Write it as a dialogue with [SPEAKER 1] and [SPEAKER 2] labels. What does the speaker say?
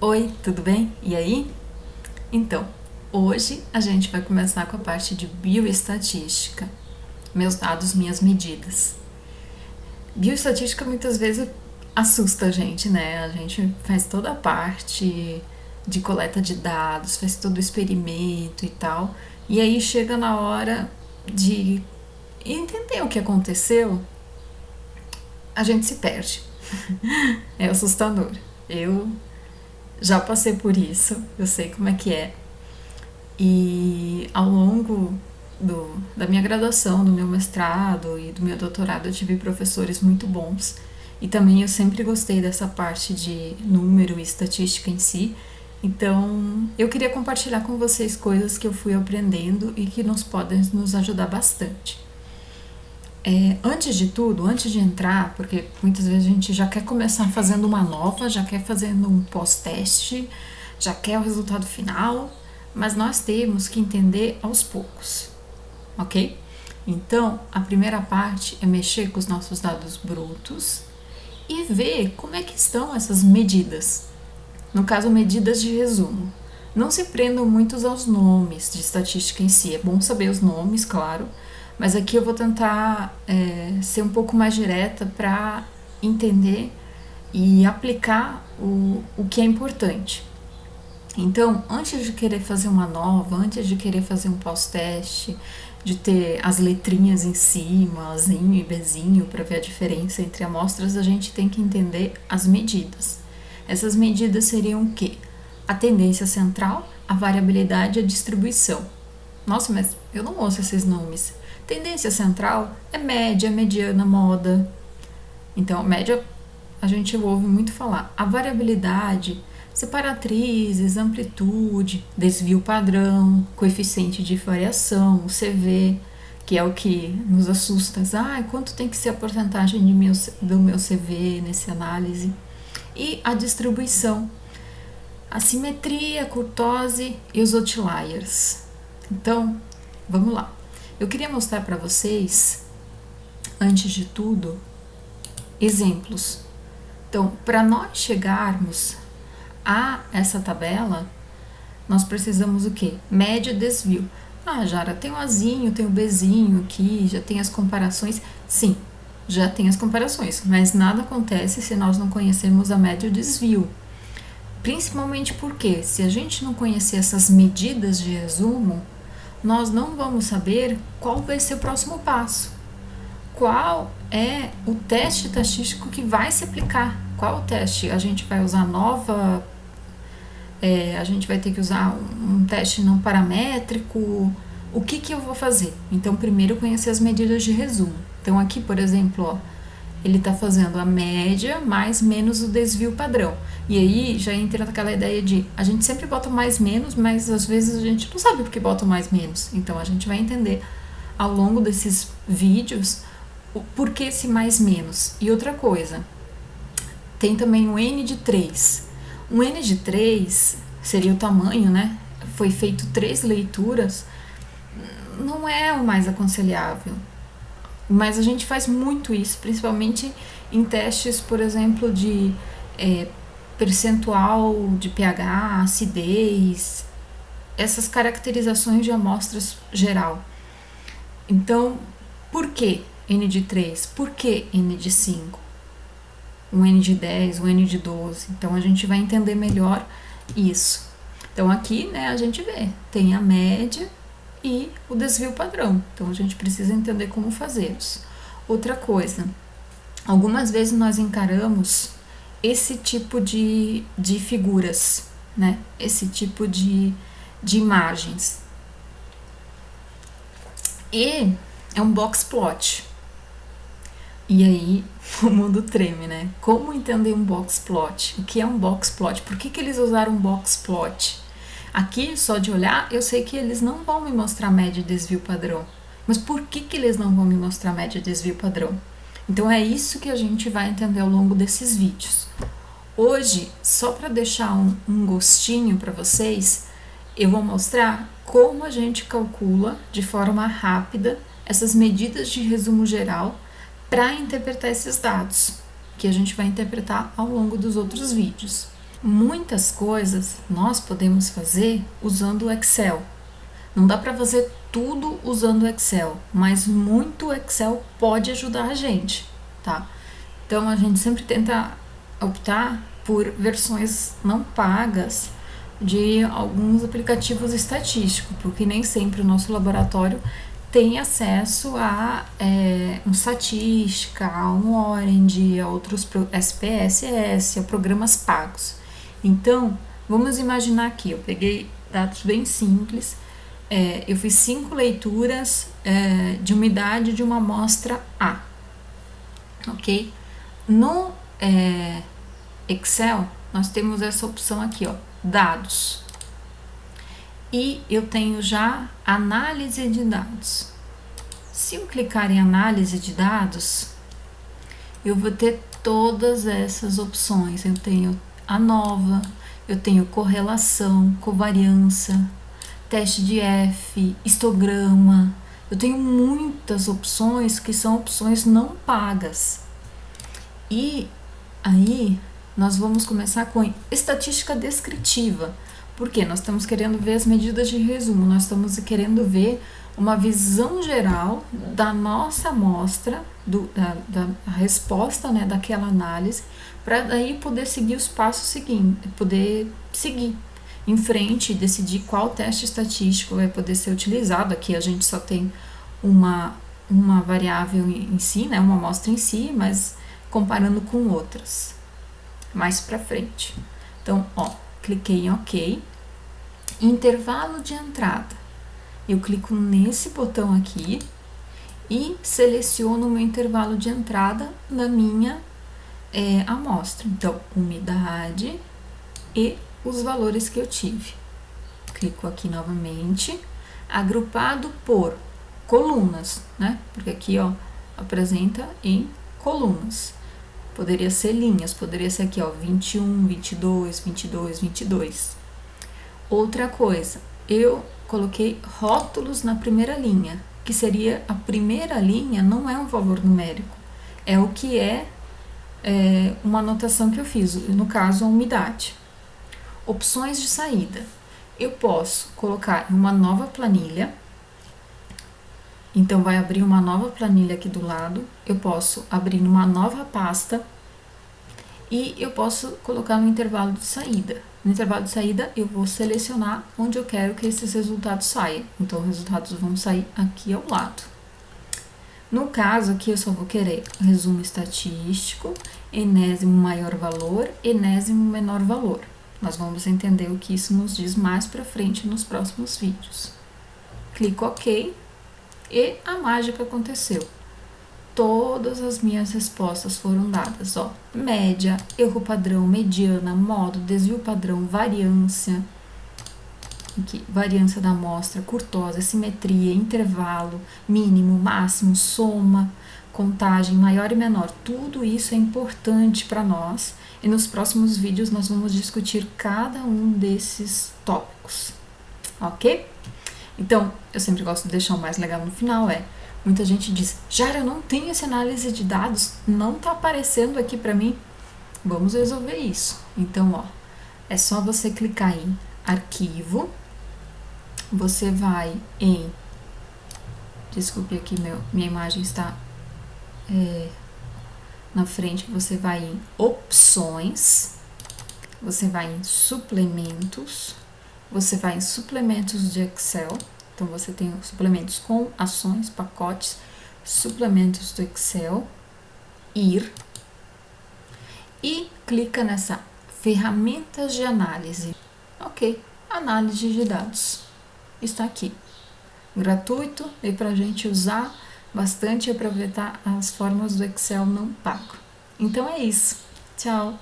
[SPEAKER 1] Oi, tudo bem? E aí? Então, hoje a gente vai começar com a parte de bioestatística. Meus dados, minhas medidas. Bioestatística muitas vezes assusta a gente, né? A gente faz toda a parte de coleta de dados, faz todo o experimento e tal. E aí chega na hora de entender o que aconteceu, a gente se perde. É assustador. Eu já passei por isso, eu sei como é que é. E ao longo da minha graduação, do meu mestrado e do meu doutorado, eu tive professores muito bons. E também eu sempre gostei dessa parte de número e estatística em si. Então, eu queria compartilhar com vocês coisas que eu fui aprendendo e que nos podem nos ajudar bastante. Antes de tudo, antes de entrar, porque muitas vezes a gente já quer começar fazendo uma nova, já quer fazendo um pós-teste, já quer o resultado final, mas nós temos que entender aos poucos, ok? Então, a primeira parte é mexer com os nossos dados brutos e ver como é que estão essas medidas. No caso, medidas de resumo. Não se prendam muito aos nomes de estatística em si, é bom saber os nomes, claro, mas aqui eu vou tentar ser um pouco mais direta para entender e aplicar o que é importante. Então, antes de querer fazer uma nova, antes de querer fazer um pós-teste, de ter as letrinhas em cima, Azinho e Bzinho, para ver a diferença entre amostras, a gente tem que entender as medidas. Essas medidas seriam o quê? A tendência central, a variabilidade e a distribuição. Nossa, mas eu não ouço esses nomes. Tendência central é média, mediana, moda. Então, média a gente ouve muito falar. A variabilidade, separatrizes, amplitude, desvio padrão, coeficiente de variação, o CV, que é o que nos assusta. Quanto tem que ser a porcentagem do meu CV nessa análise? E a distribuição, a simetria, a kurtose e os outliers. Então, vamos lá. Eu queria mostrar para vocês, antes de tudo, exemplos. Então, para nós chegarmos a essa tabela, nós precisamos o quê? Média e desvio. Jara, tem o Azinho, tem o Bzinho aqui, já tem as comparações. Sim, já tem as comparações, mas nada acontece se nós não conhecermos a média e o desvio. Principalmente porque, se a gente não conhecer essas medidas de resumo, nós não vamos saber qual vai ser o próximo passo. Qual é o teste estatístico que vai se aplicar? Qual o teste? A gente vai usar a gente vai ter que usar um teste não paramétrico? O que eu vou fazer? Então, primeiro conhecer as medidas de resumo. Então, aqui, por exemplo, ele está fazendo a média mais menos o desvio padrão. E aí já entra naquela ideia de a gente sempre bota mais menos, mas às vezes a gente não sabe por que bota mais menos. Então a gente vai entender ao longo desses vídeos o porquê esse mais menos. E outra coisa, tem também o N de 3. Um N de 3 seria o tamanho, né? Foi feito 3 leituras, não é o mais aconselhável. Mas a gente faz muito isso, principalmente em testes, por exemplo, de percentual de pH, acidez, essas caracterizações de amostras geral. Então, por que N de 3? Por que N de 5? Um N de 10, um N de 12. Então, a gente vai entender melhor isso. Então, aqui, né, a gente vê, tem a média e o desvio padrão. Então, a gente precisa entender como fazê-los. Outra coisa, algumas vezes nós encaramos esse tipo de figuras, né? Esse tipo de imagens. E é um box plot. E aí o mundo treme, né? Como entender um box plot? O que é um box plot? Por que eles usaram um box plot? Aqui, só de olhar, eu sei que eles não vão me mostrar média e desvio padrão. Mas por que eles não vão me mostrar média e desvio padrão? Então é isso que a gente vai entender ao longo desses vídeos. Hoje, só para deixar um gostinho para vocês, eu vou mostrar como a gente calcula de forma rápida essas medidas de resumo geral para interpretar esses dados, que a gente vai interpretar ao longo dos outros vídeos. Muitas coisas nós podemos fazer usando o Excel. Não dá para fazer tudo usando o Excel, mas muito Excel pode ajudar a gente, tá? Então a gente sempre tenta optar por versões não pagas de alguns aplicativos estatísticos, porque nem sempre o nosso laboratório tem acesso a um Estatística, a um Orange, a outros SPSS, a programas pagos. Então, vamos imaginar aqui, eu peguei dados bem simples, eu fiz 5 leituras de umidade de uma amostra A, ok? No Excel, nós temos essa opção aqui, ó, dados. E eu tenho já análise de dados. Se eu clicar em análise de dados, eu vou ter todas essas opções. Eu tenho ANOVA, eu tenho correlação, covariância, teste de F, histograma. Eu tenho muitas opções que são opções não pagas. E aí nós vamos começar com estatística descritiva. Porque nós estamos querendo ver as medidas de resumo, nós estamos querendo ver uma visão geral da nossa amostra, da resposta, né, daquela análise, para daí poder seguir os passos seguintes, poder seguir em frente e decidir qual teste estatístico vai poder ser utilizado. Aqui a gente só tem uma variável em si, né, uma amostra em si, mas comparando com outras mais para frente. Então, ó, cliquei em OK. Intervalo de entrada. Eu clico nesse botão aqui e seleciono o meu intervalo de entrada na minha amostra. Então, umidade e os valores que eu tive. Clico aqui novamente, agrupado por colunas, né? Porque aqui, ó, apresenta em colunas. Poderia ser linhas, poderia ser aqui, ó, 21, 22, 22, 22. Outra coisa, eu coloquei rótulos na primeira linha, que seria a primeira linha, não é um valor numérico, é o que uma anotação que eu fiz, no caso a umidade. Opções de saída, eu posso colocar uma nova planilha, então vai abrir uma nova planilha aqui do lado, eu posso abrir numa nova pasta e eu posso colocar no intervalo de saída. No intervalo de saída, eu vou selecionar onde eu quero que esses resultados saiam. Então, os resultados vão sair aqui ao lado. No caso aqui, eu só vou querer resumo estatístico, enésimo maior valor, enésimo menor valor. Nós vamos entender o que isso nos diz mais pra frente nos próximos vídeos. Clico OK e a mágica aconteceu. Todas as minhas respostas foram dadas, ó, média, erro padrão, mediana, modo, desvio padrão, variância, aqui, variância da amostra, curtosa, simetria, intervalo, mínimo, máximo, soma, contagem, maior e menor, tudo isso é importante para nós e nos próximos vídeos nós vamos discutir cada um desses tópicos, ok? Então, eu sempre gosto de deixar o mais legal no final, muita gente diz, Jara, eu não tenho essa análise de dados, não tá aparecendo aqui para mim. Vamos resolver isso. Então, ó, é só você clicar em arquivo, você vai em, desculpe aqui, minha imagem está na frente, você vai em opções, você vai em suplementos, você vai em suplementos de Excel. Então, você tem suplementos com ações, pacotes, suplementos do Excel, ir, e clica nessa ferramentas de análise. Ok, análise de dados. Está aqui. Gratuito e para a gente usar bastante e aproveitar as formas do Excel não pago. Então é isso. Tchau!